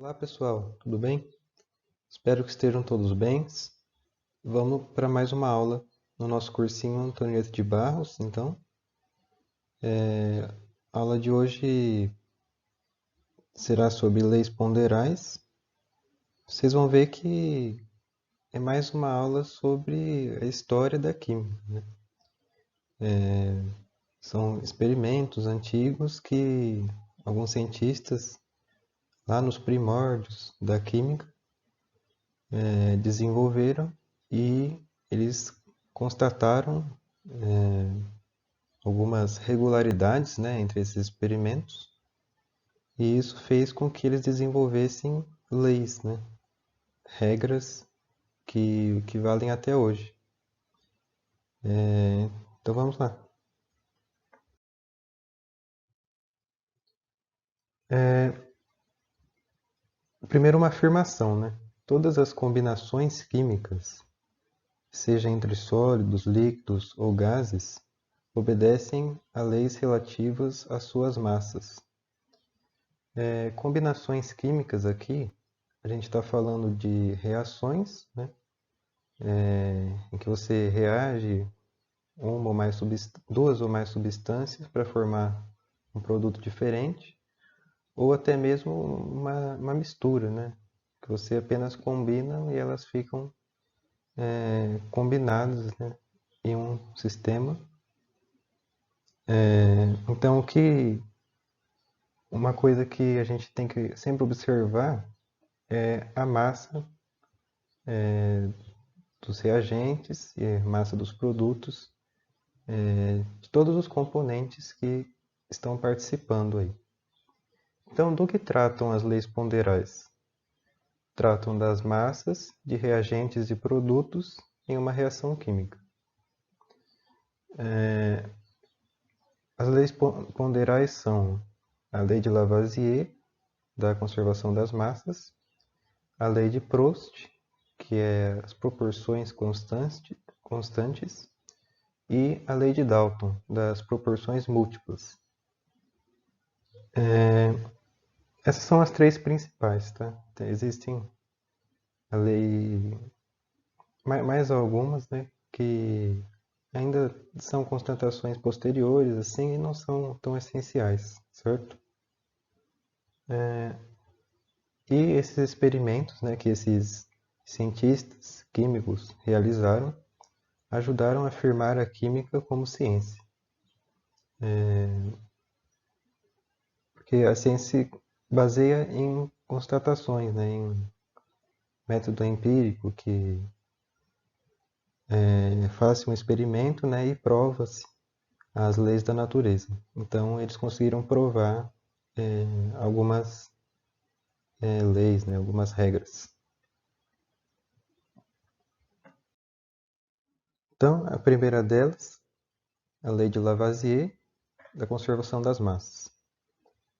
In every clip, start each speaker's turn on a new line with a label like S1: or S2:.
S1: Olá pessoal, tudo bem? Espero que estejam todos bem. Vamos para mais uma aula no nosso cursinho Antonieta de Barros. Então, a aula de hoje será sobre leis ponderais. Vocês vão ver que é mais uma aula sobre a história da química, né? São experimentos antigos que alguns cientistas, lá nos primórdios da química, desenvolveram e eles constataram algumas regularidades, né, entre esses experimentos, e isso fez com que eles desenvolvessem leis, né, regras que valem até hoje. Então vamos lá. Primeiro uma afirmação, né? Todas as combinações químicas, seja entre sólidos, líquidos ou gases, obedecem a leis relativas às suas massas. Combinações químicas aqui, a gente está falando de reações, né? Em que você reage duas ou mais substâncias para formar um produto diferente, ou até mesmo uma mistura, né? Que você apenas combina e elas ficam combinadas, né? Em um sistema. Então, uma coisa que a gente tem que sempre observar é a massa dos reagentes e a massa dos produtos, de todos os componentes que estão participando aí. Então, do que tratam as leis ponderais? Tratam das massas de reagentes e produtos em uma reação química. As leis ponderais são a lei de Lavoisier, da conservação das massas, a lei de Proust, que é as proporções constantes, e a lei de Dalton, das proporções múltiplas. Essas são as três principais, tá? Existem a lei, mais algumas, né, que ainda são constatações posteriores, assim, e não são tão essenciais, certo? E esses experimentos, né, que esses cientistas químicos realizaram ajudaram a afirmar a química como ciência. Porque a ciência se baseia em constatações, né, em método empírico, que faz um experimento, né, e prova-se as leis da natureza. Então, eles conseguiram provar algumas leis, né, algumas regras. Então, a primeira delas, a lei de Lavoisier, da conservação das massas.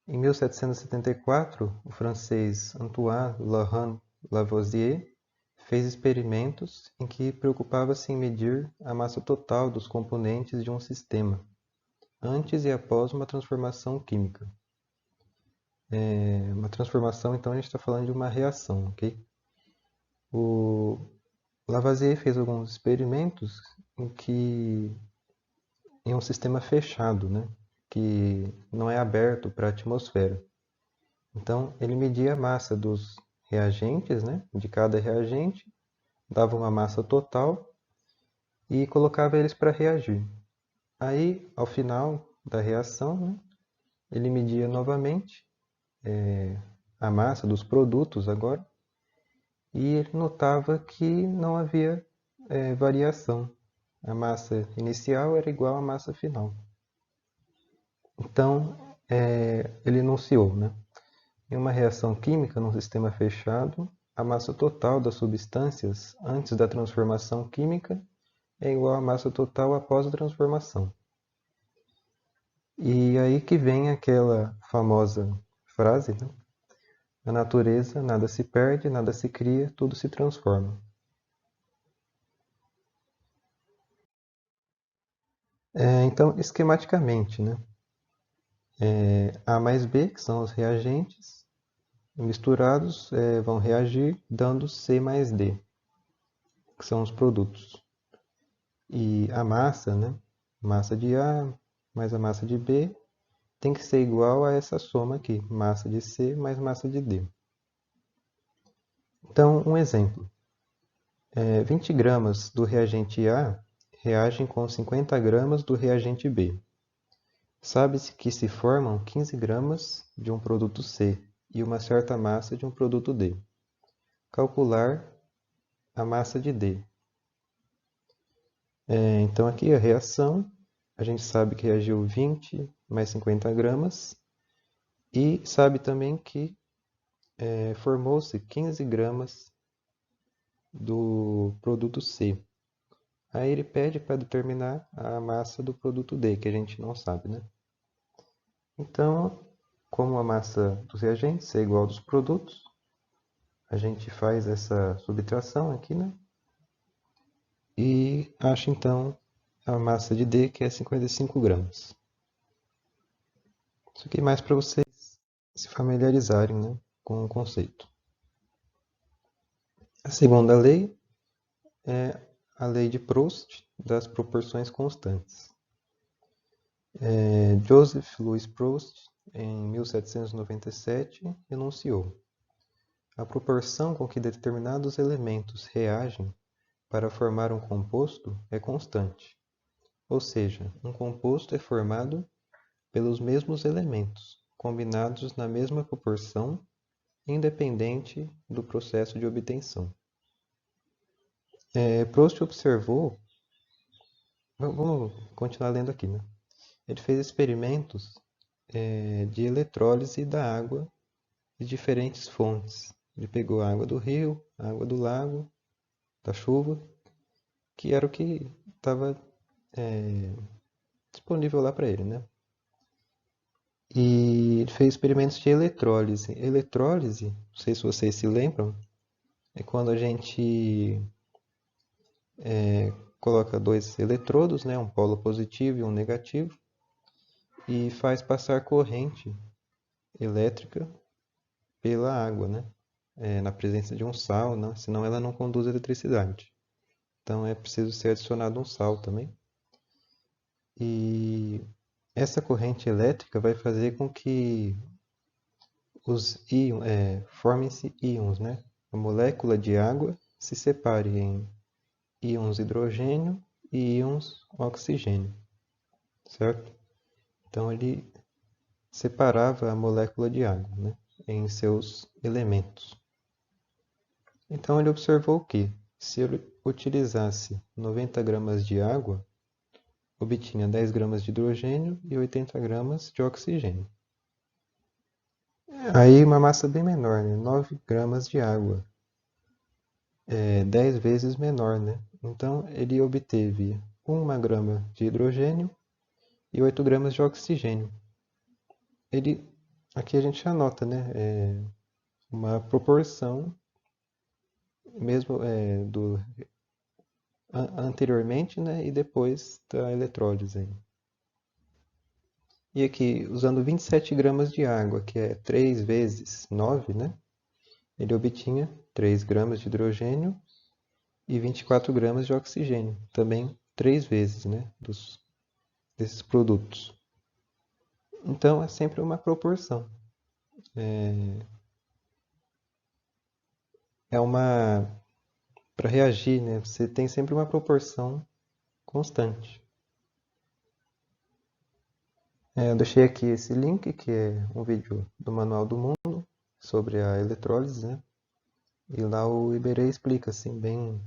S1: Em 1774, o francês Antoine Laurent Lavoisier fez experimentos em que preocupava-se em medir a massa total dos componentes de um sistema, antes e após uma transformação química. Uma transformação, então, a gente está falando de uma reação, ok? O Lavoisier fez alguns experimentos em um sistema fechado, né? Que não é aberto para a atmosfera. Então, ele media a massa dos reagentes, né? De cada reagente, dava uma massa total e colocava eles para reagir. Aí, ao final da reação, né? Ele media novamente a massa dos produtos agora e ele notava que não havia variação. A massa inicial era igual à massa final. Então, ele enunciou, né? Em uma reação química num sistema fechado, a massa total das substâncias antes da transformação química é igual à massa total após a transformação. E aí que vem aquela famosa frase, né? Na natureza, nada se perde, nada se cria, tudo se transforma. Então, esquematicamente, né? A mais B, que são os reagentes, misturados vão reagir dando C mais D, que são os produtos. E a massa, né? Massa de A mais a massa de B tem que ser igual a essa soma aqui, massa de C mais massa de D. Então, um exemplo. 20 gramas do reagente A reagem com 50 gramas do reagente B. Sabe-se que se formam 15 gramas de um produto C e uma certa massa de um produto D. Calcular a massa de D. Então aqui a reação, a gente sabe que reagiu 20 mais 50 gramas e sabe também que formou-se 15 gramas do produto C. Aí ele pede para determinar a massa do produto D, que a gente não sabe, né? Então, como a massa dos reagentes é igual dos produtos, a gente faz essa subtração aqui, né? E acha então a massa de D, que é 55 gramas. Isso aqui é mais para vocês se familiarizarem, né, com o conceito. A segunda lei é a lei de Proust das proporções constantes. Joseph Louis Proust, em 1797, enunciou: a proporção com que determinados elementos reagem para formar um composto é constante, ou seja, um composto é formado pelos mesmos elementos, combinados na mesma proporção, independente do processo de obtenção. Proust observou, vamos continuar lendo aqui, né? Ele fez experimentos de eletrólise da água de diferentes fontes. Ele pegou a água do rio, a água do lago, da chuva, que era o que estava disponível lá para ele, né? E ele fez experimentos de eletrólise. Eletrólise, não sei se vocês se lembram, é quando a gente coloca dois eletrodos, né, um polo positivo e um negativo, e faz passar corrente elétrica pela água, né, na presença de um sal, né, senão ela não conduz eletricidade. Então é preciso ser adicionado um sal também. E essa corrente elétrica vai fazer com que os íons, formem-se íons, né? A molécula de água se separe em íons hidrogênio e íons oxigênio, certo? Então ele separava a molécula de água, né, em seus elementos. Então ele observou que, se ele utilizasse 90 gramas de água, obtinha 10 gramas de hidrogênio e 80 gramas de oxigênio. Aí uma massa bem menor, né? 9 gramas de água. 10 vezes menor, né? Então ele obteve 1 grama de hidrogênio e 8 gramas de oxigênio. Aqui a gente anota, né? Uma proporção mesmo anteriormente, né? E depois da eletrólise. E aqui, usando 27 gramas de água, que é 3 vezes 9, né? Ele obtinha 3 gramas de hidrogênio e 24 gramas de oxigênio, também 3 vezes, né, desses produtos. Então é sempre uma proporção. Para reagir, né, você tem sempre uma proporção constante. Eu deixei aqui esse link, que é um vídeo do Manual do Mundo sobre a eletrólise, né? E lá o Iberê explica assim bem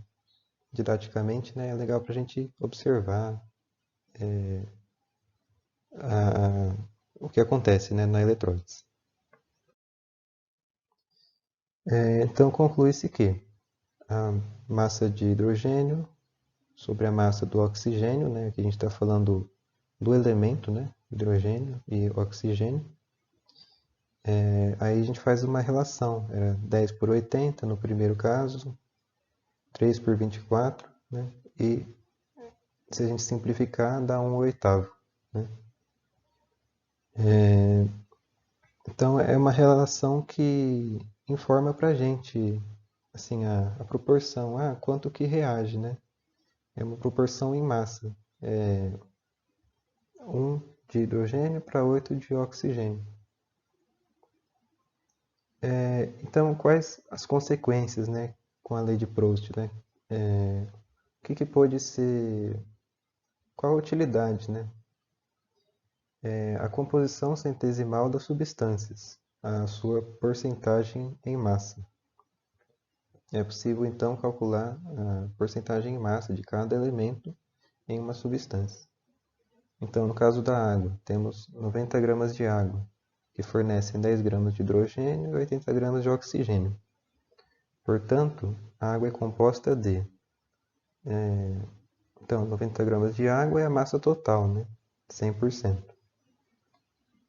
S1: didaticamente, né? É legal para a gente observar o que acontece, né, na eletrólise. Então conclui-se que a massa de hidrogênio sobre a massa do oxigênio, né? Aqui a gente está falando do elemento, né? Hidrogênio e oxigênio. Aí a gente faz uma relação, era 10 por 80 no primeiro caso, 3 por 24, né? E se a gente simplificar, dá 1 oitavo, né? Então é uma relação que informa para a gente assim, a proporção, quanto que reage, né? É uma proporção em massa. É 1 de hidrogênio para 8 de oxigênio. Então, quais as consequências, né, com a lei de Proust, né? O que pode ser, qual a utilidade, né? A composição centesimal das substâncias, a sua porcentagem em massa. É possível, então, calcular a porcentagem em massa de cada elemento em uma substância. Então, no caso da água, temos 90 gramas de água, que fornecem 10 gramas de hidrogênio e 80 gramas de oxigênio. Portanto, a água é composta de... Então, 90 gramas de água é a massa total, né? 100%.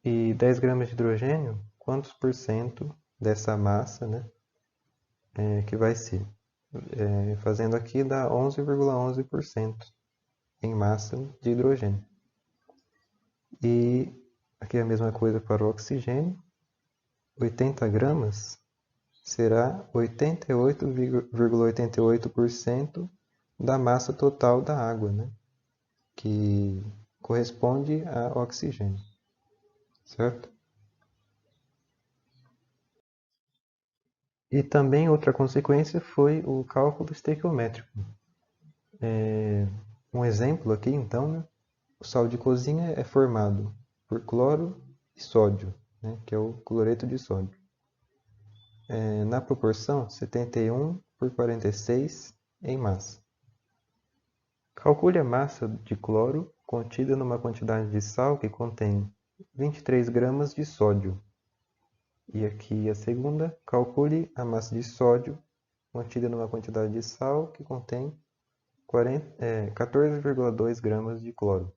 S1: E 10 gramas de hidrogênio, quantos por cento dessa massa, né? Que vai ser? Fazendo aqui dá 11,11% em massa de hidrogênio. E aqui é a mesma coisa para o oxigênio. 80 gramas será 88,88% da massa total da água, né? Que corresponde a oxigênio, certo? E também outra consequência foi o cálculo estequiométrico. Um exemplo aqui, então, né? O sal de cozinha é formado por cloro e sódio, né? Que é o cloreto de sódio. Na proporção 71 por 46 em massa. Calcule a massa de cloro contida numa quantidade de sal que contém 23 gramas de sódio. E aqui a segunda, calcule a massa de sódio contida numa quantidade de sal que contém 14,2 gramas de cloro.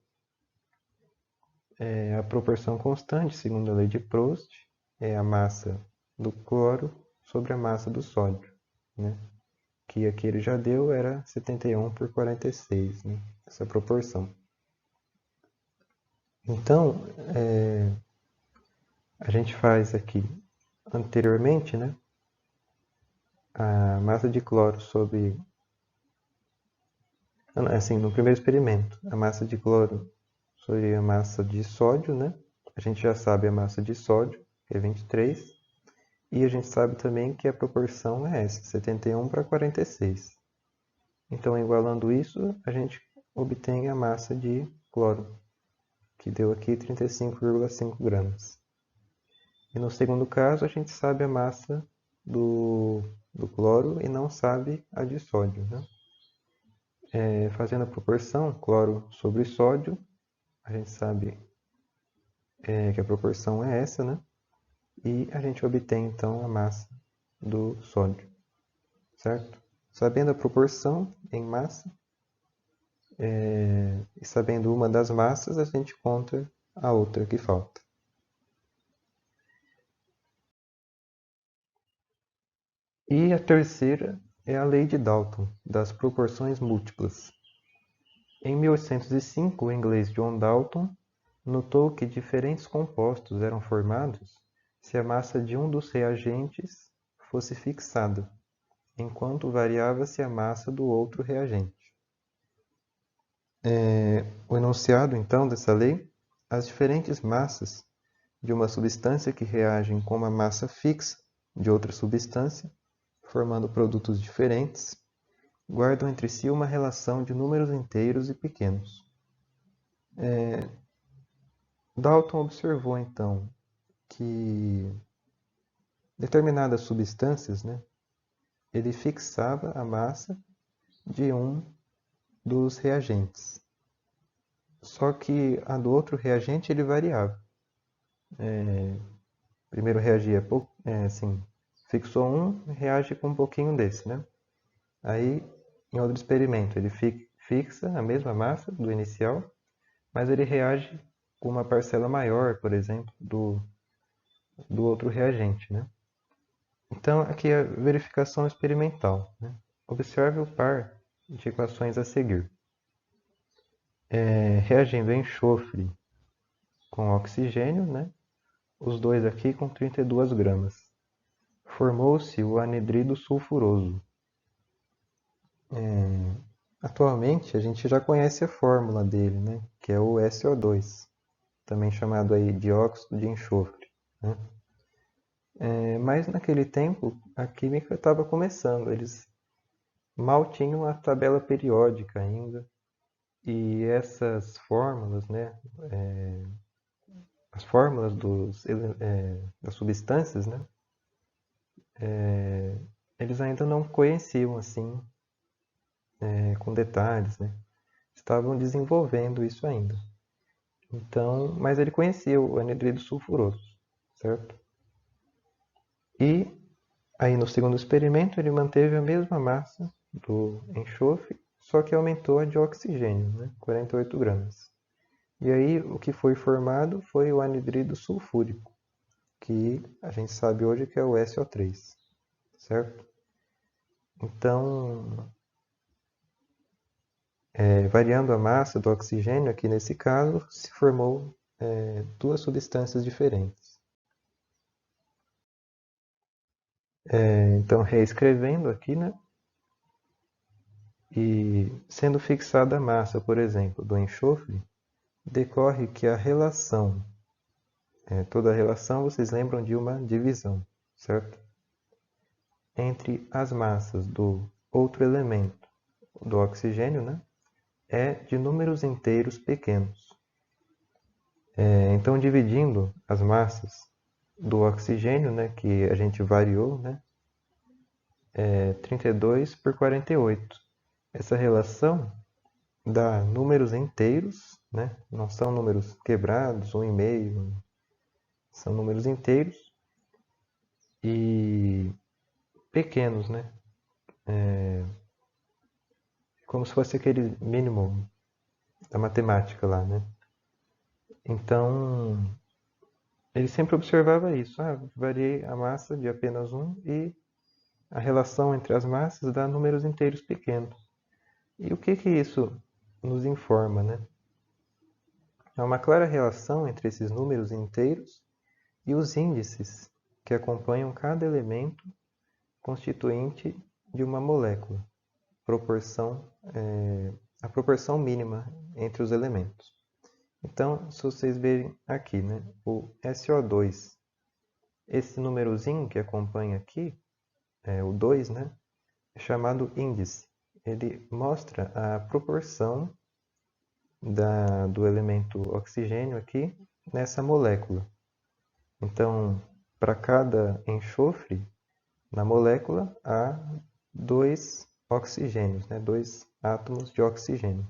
S1: A proporção constante, segundo a lei de Proust, é a massa do cloro sobre a massa do sódio, né? Que aqui ele já deu, era 71 por 46, né? Essa proporção. Então, a gente faz aqui anteriormente, né? A massa de cloro sobre... Assim, no primeiro experimento, a massa de cloro sobre a massa de sódio, né? A gente já sabe a massa de sódio, que é 23, e a gente sabe também que a proporção é essa, 71 para 46. Então, igualando isso, a gente obtém a massa de cloro, que deu aqui 35,5 gramas. E no segundo caso, a gente sabe a massa do cloro e não sabe a de sódio, né? Fazendo a proporção cloro sobre sódio, a gente sabe que a proporção é essa, né? E a gente obtém então a massa do sódio, certo? Sabendo a proporção em massa e sabendo uma das massas, a gente conta a outra que falta. E a terceira é a lei de Dalton, das proporções múltiplas. Em 1805, o inglês John Dalton notou que diferentes compostos eram formados se a massa de um dos reagentes fosse fixada, enquanto variava-se a massa do outro reagente. O enunciado, então, dessa lei, as diferentes massas de uma substância que reagem com uma massa fixa de outra substância, formando produtos diferentes, guardam entre si uma relação de números inteiros e pequenos. Dalton observou, então, que determinadas substâncias, né, ele fixava a massa de um dos reagentes. Só que a do outro reagente ele variava. Primeiro reagia assim, fixou um, reage com um pouquinho desse, né? Aí, em outro experimento, ele fixa a mesma massa do inicial, mas ele reage com uma parcela maior, por exemplo, do outro reagente, né? Então, aqui é a verificação experimental, né? Observe o par de equações a seguir. Reagindo enxofre com oxigênio, né? os dois aqui com 32 gramas. Formou-se o anidrido sulfuroso. Atualmente a gente já conhece a fórmula dele, né? Que é o SO2, também chamado aí dióxido de enxofre, né? Mas naquele tempo a química estava começando, eles mal tinham a tabela periódica ainda, e essas fórmulas, né? As fórmulas das substâncias, né? Eles ainda não conheciam assim, com detalhes, né? Estavam desenvolvendo isso ainda. Então, mas ele conhecia o anidrido sulfuroso, certo? E aí no segundo experimento ele manteve a mesma massa do enxofre, só que aumentou a de oxigênio, né? 48 gramas. E aí o que foi formado foi o anidrido sulfúrico, que a gente sabe hoje que é o SO3, certo? Então, variando a massa do oxigênio, aqui nesse caso, se formou duas substâncias diferentes. Então, reescrevendo aqui, né? E sendo fixada a massa, por exemplo, do enxofre, decorre que a relação, toda a relação, vocês lembram de uma divisão, certo? Entre as massas do outro elemento, do oxigênio, né? É de números inteiros pequenos. Então, dividindo as massas do oxigênio, né, que a gente variou, né, 32 por 48. Essa relação dá números inteiros, né, não são números quebrados, 1,5, são números inteiros e pequenos, né, como se fosse aquele mínimo da matemática lá, né. Então, ele sempre observava isso. Variei a massa de apenas um e a relação entre as massas dá números inteiros pequenos. E o que isso nos informa, né? Há uma clara relação entre esses números inteiros e os índices que acompanham cada elemento constituinte de uma molécula, a proporção mínima entre os elementos. Então, se vocês verem aqui, né, o SO2, esse númerozinho que acompanha aqui, o 2, né, é chamado índice. Ele mostra a proporção do elemento oxigênio aqui nessa molécula. Então, para cada enxofre na molécula há dois oxigênios, né? Dois átomos de oxigênio.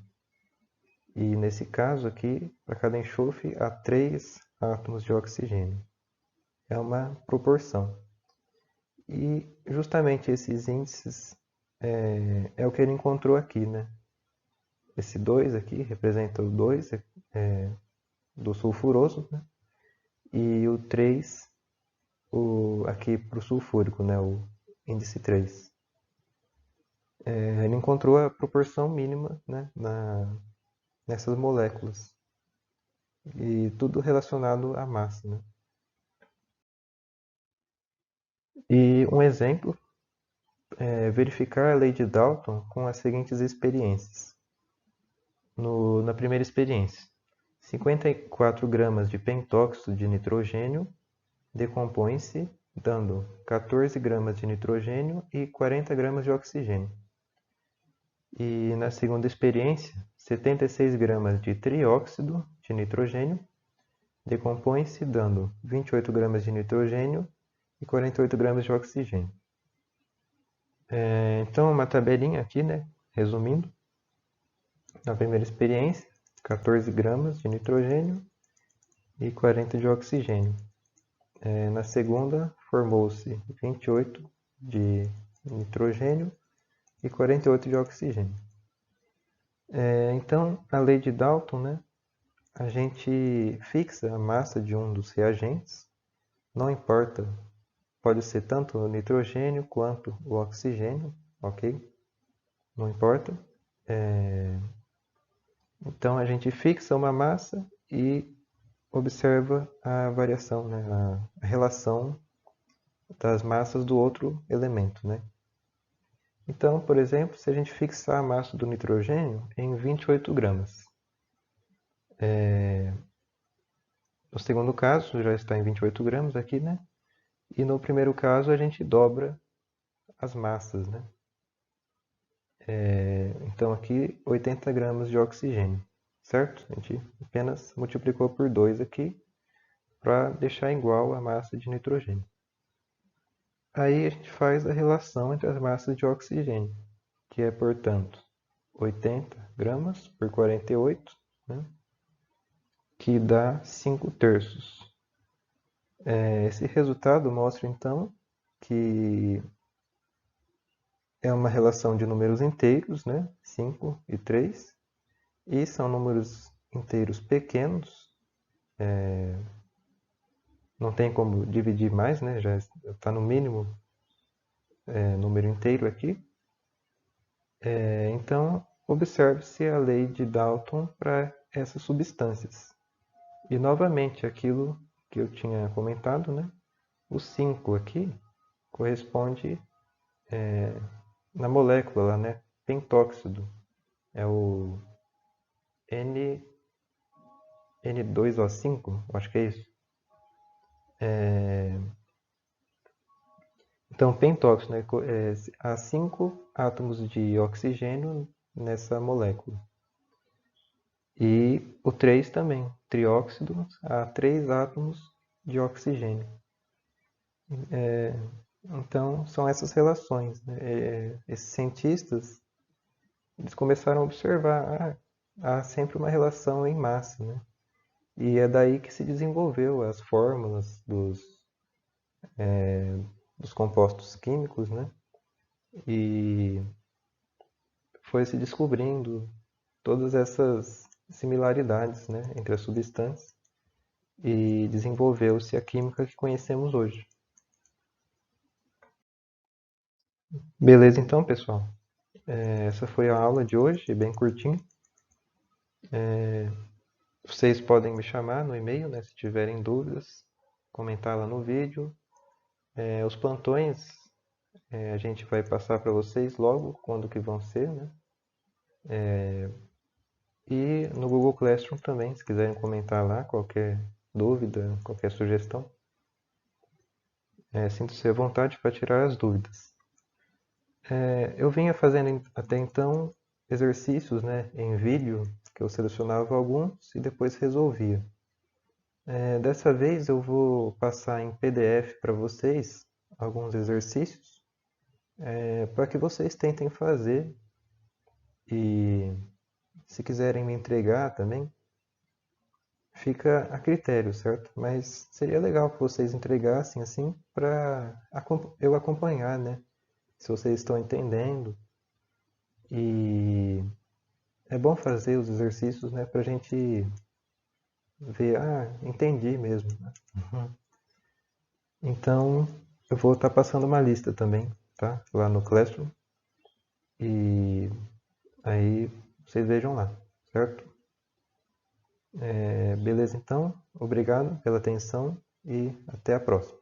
S1: E nesse caso aqui, para cada enxofre há 3 átomos de oxigênio. É uma proporção. E justamente esses índices é o que ele encontrou aqui, né? Esse 2 aqui representa o 2 do sulfuroso, né? E o 3 aqui para o sulfúrico, né? O índice 3. Ele encontrou a proporção mínima, né? Nessas moléculas. E tudo relacionado à massa, né? E um exemplo é verificar a lei de Dalton com as seguintes experiências. Na primeira experiência, 54 gramas de pentóxido de nitrogênio decompõe-se, dando 14 gramas de nitrogênio e 40 gramas de oxigênio. E na segunda experiência, 76 gramas de trióxido de nitrogênio decompõe-se, dando 28 gramas de nitrogênio e 48 gramas de oxigênio. Então, uma tabelinha aqui, né? Resumindo, na primeira experiência, 14 gramas de nitrogênio e 40 de oxigênio. Na segunda, formou-se 28 de nitrogênio e 48 de oxigênio. Então, a lei de Dalton, né? A gente fixa a massa de um dos reagentes, não importa, pode ser tanto o nitrogênio quanto o oxigênio, ok? Não importa. Então a gente fixa uma massa e observa a variação, né, a relação das massas do outro elemento, né? Então, por exemplo, se a gente fixar a massa do nitrogênio em 28 gramas, no segundo caso já está em 28 gramas aqui, né? E no primeiro caso a gente dobra as massas, né? Então aqui 80 gramas de oxigênio, certo? A gente apenas multiplicou por 2 aqui para deixar igual a massa de nitrogênio. Aí a gente faz a relação entre as massas de oxigênio, que é, portanto, 80 gramas por 48, né? Que dá 5 terços. Esse resultado mostra, então, que é uma relação de números inteiros, né? 5 e 3, e são números inteiros pequenos, não tem como dividir mais, né? Já está no mínimo número inteiro aqui. Então, observe-se a lei de Dalton para essas substâncias. E, novamente, aquilo que eu tinha comentado, né? O 5 aqui corresponde na molécula lá, né? Pentóxido. É o N2O5, acho que é isso. Então, pentóxido, né? Há 5 átomos de oxigênio nessa molécula. E o 3 também, trióxido, há 3 átomos de oxigênio. Então, são essas relações, né? Esses cientistas, eles começaram a observar, há sempre uma relação em massa, né? E é daí que se desenvolveu as fórmulas dos compostos químicos, né? E foi se descobrindo todas essas similaridades, né, entre as substâncias e desenvolveu-se a química que conhecemos hoje. Beleza, então, pessoal? Essa foi a aula de hoje, bem curtinha. Vocês podem me chamar no e-mail, né, se tiverem dúvidas, comentar lá no vídeo. Os plantões a gente vai passar para vocês logo quando que vão ser, né? E no Google Classroom também, se quiserem comentar lá qualquer dúvida, qualquer sugestão, sinta-se à vontade para tirar as dúvidas. Eu vinha fazendo até então exercícios, né, em vídeo, que eu selecionava alguns e depois resolvia. Dessa vez eu vou passar em PDF para vocês alguns exercícios para que vocês tentem fazer e se quiserem me entregar também, fica a critério, certo? Mas seria legal que vocês entregassem assim para eu acompanhar, né? Se vocês estão entendendo. E é bom fazer os exercícios, né? Para a gente ver, entendi mesmo, né? Uhum. Então, eu vou estar passando uma lista também, tá? Lá no Classroom. E aí vocês vejam lá, certo? Beleza, então. Obrigado pela atenção e até a próxima.